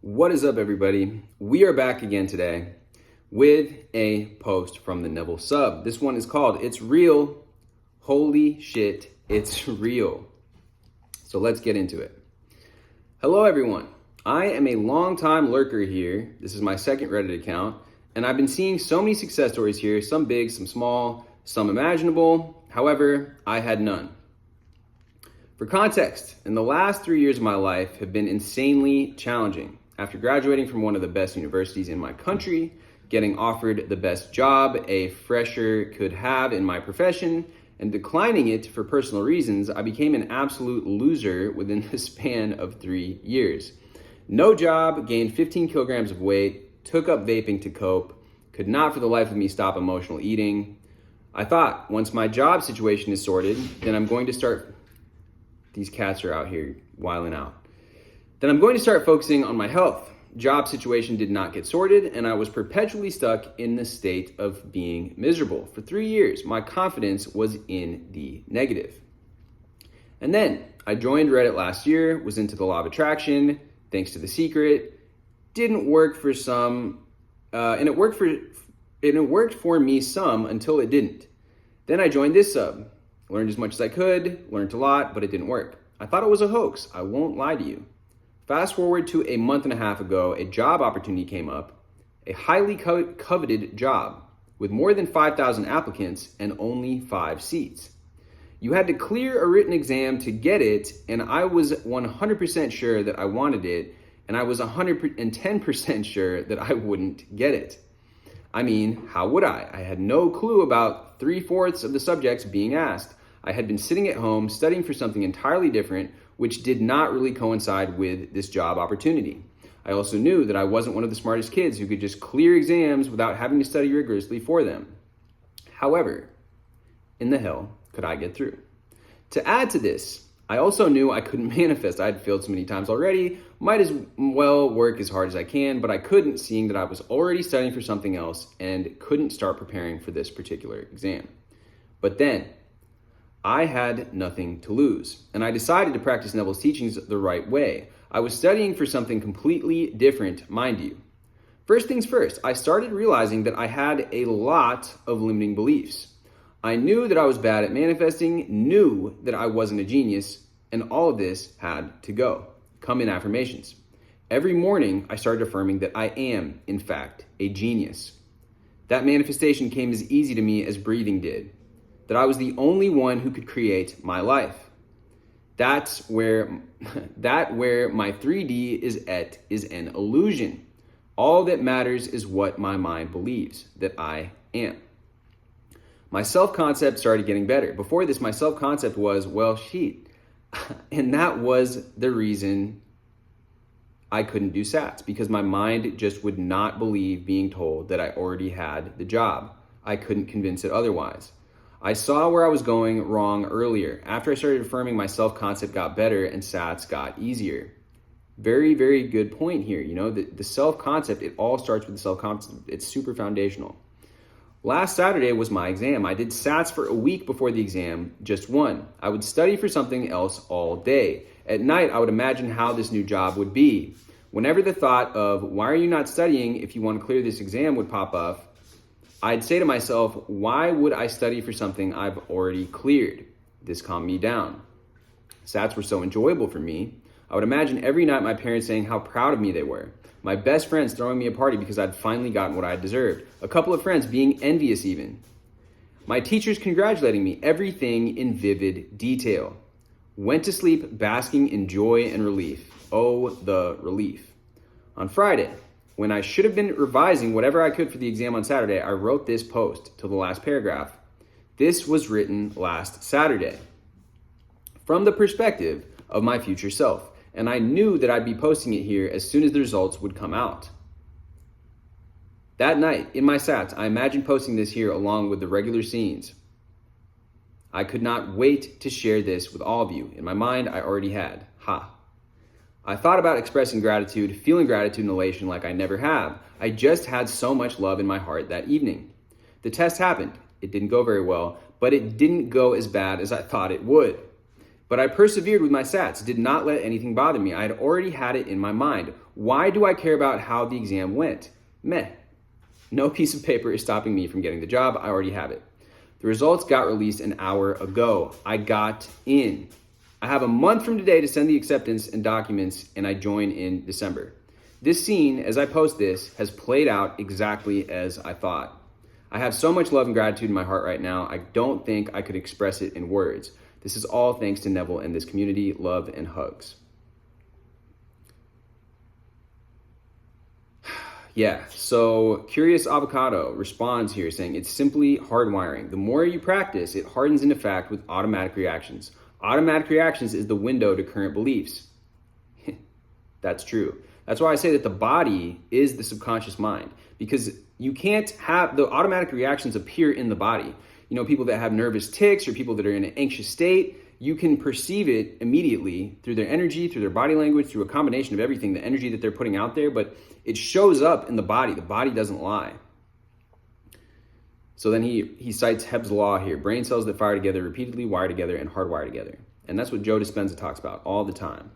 What is up, everybody? We are back again today with a post from the Neville sub. This one is called It's Real. Holy shit, it's real. So let's get into it. Hello, everyone. I am a longtime lurker here. This is my second Reddit account, and I've been seeing so many success stories here, some big, some small, some imaginable. However, I had none. For context, in the last 3 years of my life have been insanely challenging. After graduating from one of the best universities in my country, getting offered the best job a fresher could have in my profession, and declining it for personal reasons, I became an absolute loser within the span of 3 years. No job, gained 15 kilograms of weight, took up vaping to cope, could not for the life of me stop emotional eating. I thought, once my job situation is sorted, then I'm going to start... These cats are out here wilding out. Then I'm going to start focusing on my health. Job situation did not get sorted, and I was perpetually stuck in the state of being miserable. For 3 years, my confidence was in the negative. And then I joined Reddit last year, was into the law of attraction, thanks to The Secret. Didn't work for some, and it worked for me some until it didn't. Then I joined this sub. Learned as much as I could, learned a lot, but it didn't work. I thought it was a hoax. I won't lie to you. Fast forward to a month and a half ago, a job opportunity came up, a highly coveted job with more than 5,000 applicants and only 5 seats. You had to clear a written exam to get it, and I was 100% sure that I wanted it, and I was 110% sure that I wouldn't get it. I mean, how would I? I had no clue about 3/4 of the subjects being asked. I had been sitting at home studying for something entirely different, which did not really coincide with this job opportunity. I also knew that I wasn't one of the smartest kids who could just clear exams without having to study rigorously for them. However, in the hell could I get through? To add to this, I also knew I couldn't manifest. I had failed so many times already, might as well work as hard as I can, but I couldn't, seeing that I was already studying for something else and couldn't start preparing for this particular exam. But then, I had nothing to lose, and I decided to practice Neville's teachings the right way. I was studying for something completely different, mind you. First things first, I started realizing that I had a lot of limiting beliefs. I knew that I was bad at manifesting, knew that I wasn't a genius, and all of this had to go. Come in affirmations. Every morning, I started affirming that I am, in fact, a genius. That manifestation came as easy to me as breathing did. That I was the only one who could create my life. That's where my 3D is an illusion. All that matters is what my mind believes that I am. My self-concept started getting better. Before this, my self-concept was, well, shit. And that was the reason I couldn't do SATs, because my mind just would not believe being told that I already had the job. I couldn't convince it otherwise. I saw where I was going wrong earlier. After I started affirming, my self-concept got better and SATs got easier. Very, very good point here. You know, the self-concept, it all starts with the self-concept. It's super foundational. Last Saturday was my exam. I did SATs for a week before the exam, just one. I would study for something else all day. At night, I would imagine how this new job would be. Whenever the thought of, why are you not studying if you want to clear this exam, would pop up, I'd say to myself, why would I study for something I've already cleared? This calmed me down. SATs were so enjoyable for me. I would imagine every night my parents saying how proud of me they were. My best friends throwing me a party because I'd finally gotten what I deserved. A couple of friends being envious even. My teachers congratulating me, everything in vivid detail. Went to sleep basking in joy and relief. Oh, the relief. On Friday, when I should have been revising whatever I could for the exam on Saturday, I wrote this post till the last paragraph. This was written last Saturday from the perspective of my future self, and I knew that I'd be posting it here as soon as the results would come out. That night, in my SATs, I imagined posting this here along with the regular scenes. I could not wait to share this with all of you. In my mind, I already had. I thought about expressing gratitude, feeling gratitude and elation like I never have. I just had so much love in my heart that evening. The test happened. It didn't go very well, but it didn't go as bad as I thought it would. But I persevered with my SATs, did not let anything bother me. I had already had it in my mind. Why do I care about how the exam went? Meh. No piece of paper is stopping me from getting the job. I already have it. The results got released an hour ago. I got in. I have a month from today to send the acceptance and documents, and I join in December. This scene, as I post this, has played out exactly as I thought. I have so much love and gratitude in my heart right now, I don't think I could express it in words. This is all thanks to Neville and this community. Love and hugs. Yeah, so Curious Avocado responds here saying, it's simply hardwiring. The more you practice, it hardens into fact with automatic reactions. Automatic reactions is the window to current beliefs. That's true. That's why I say that the body is the subconscious mind, because you can't have the automatic reactions appear in the body. You know, people that have nervous tics or people that are in an anxious state, you can perceive it immediately through their energy, through their body language, through a combination of everything, the energy that they're putting out there, but it shows up in the body. The body doesn't lie. So then he cites Hebb's law here. Brain cells that fire together repeatedly wire together and hardwire together. And that's what Joe Dispenza talks about all the time.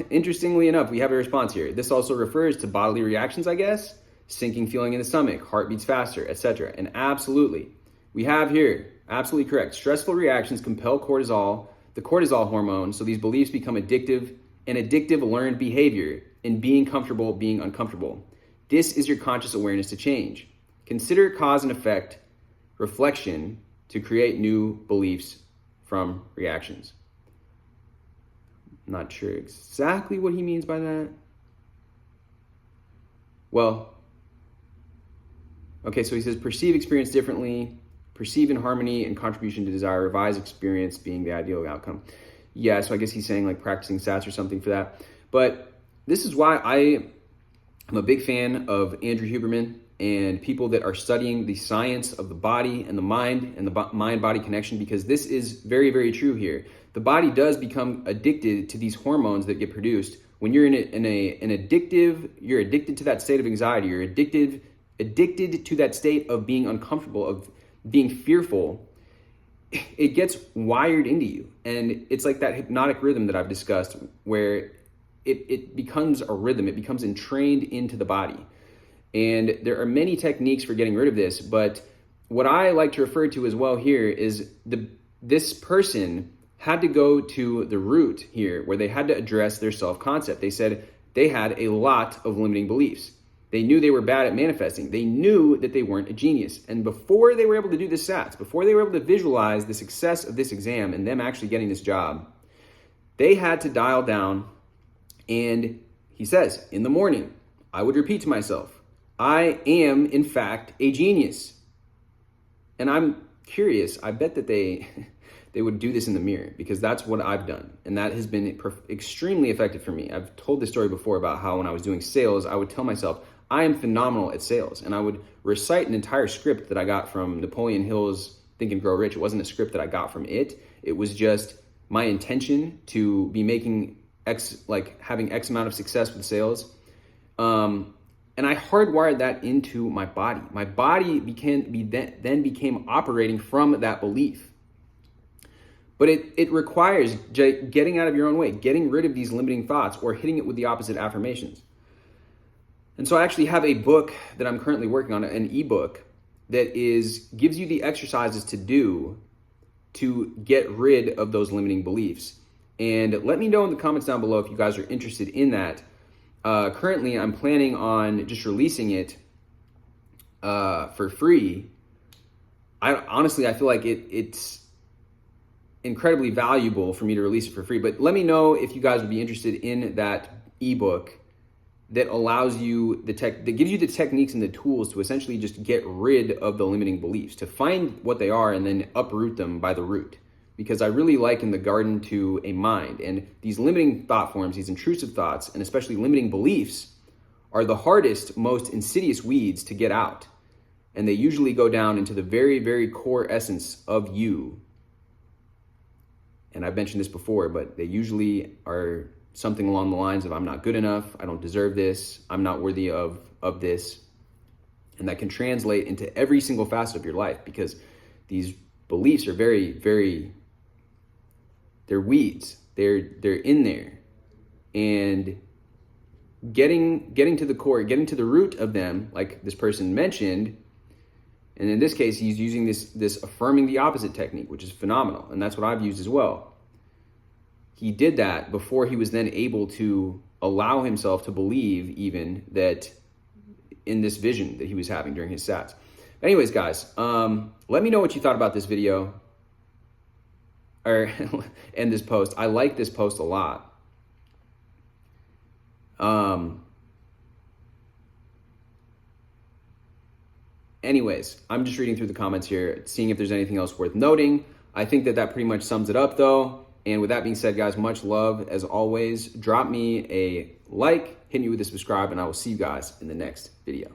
Interestingly enough, we have a response here. This also refers to bodily reactions, I guess. Sinking feeling in the stomach, heart beats faster, etc. And absolutely, we have here, absolutely correct. Stressful reactions compel cortisol, the cortisol hormone, so these beliefs become addictive, an addictive learned behavior in being comfortable, being uncomfortable. This is your conscious awareness to change. Consider cause and effect reflection to create new beliefs from reactions. I'm not sure exactly what he means by that. Well, okay, so he says perceive experience differently, perceive in harmony and contribution to desire, revise experience being the ideal outcome. Yeah, so I guess he's saying like practicing SATs or something for that. But this is why I'm a big fan of Andrew Huberman and people that are studying the science of the body and the mind and the mind-body connection, because this is very, very true here. The body does become addicted to these hormones that get produced. When you're you're addicted to that state of anxiety, you're addicted to that state of being uncomfortable, of being fearful, it gets wired into you. And it's like that hypnotic rhythm that I've discussed, where it becomes a rhythm, it becomes entrained into the body. And there are many techniques for getting rid of this, but what I like to refer to as well here is this person had to go to the root here, where they had to address their self-concept. They said they had a lot of limiting beliefs. They knew they were bad at manifesting. They knew that they weren't a genius. And before they were able to do the SATs, before they were able to visualize the success of this exam and them actually getting this job, they had to dial down. And he says, in the morning, I would repeat to myself, I am, in fact, a genius. And I'm curious, I bet that they would do this in the mirror, because that's what I've done. And that has been extremely effective for me. I've told this story before about how when I was doing sales, I would tell myself, I am phenomenal at sales. And I would recite an entire script that I got from Napoleon Hill's Think and Grow Rich. It wasn't a script that I got from it. It was just my intention to be making having X amount of success with sales. And I hardwired that into my body. My body then became operating from that belief. But it requires getting out of your own way, getting rid of these limiting thoughts, or hitting it with the opposite affirmations. And so I actually have a book that I'm currently working on, an ebook that gives you the exercises to do to get rid of those limiting beliefs. And let me know in the comments down below if you guys are interested in that. Currently, I'm planning on just releasing it for free. I feel like it's incredibly valuable for me to release it for free. But let me know if you guys would be interested in that ebook that allows you that gives you the techniques and the tools to essentially just get rid of the limiting beliefs, to find what they are and then uproot them by the root. Because I really liken the garden to a mind, and these limiting thought forms, these intrusive thoughts, and especially limiting beliefs, are the hardest, most insidious weeds to get out. And they usually go down into the very, very core essence of you. And I've mentioned this before, but they usually are something along the lines of, I'm not good enough, I don't deserve this, I'm not worthy of this. And that can translate into every single facet of your life, because these beliefs are very, very they're weeds. They're in there. And getting to the core, getting to the root of them, like this person mentioned, and in this case, he's using this affirming the opposite technique, which is phenomenal. And that's what I've used as well. He did that before he was then able to allow himself to believe even that in this vision that he was having during his sats. Anyways, guys, let me know what you thought about this video or and this post. I like this post a lot. Anyways, I'm just reading through the comments here, seeing if there's anything else worth noting. I think that pretty much sums it up though. And with that being said, guys, much love as always. Drop me a like, hit me with a subscribe, and I will see you guys in the next video.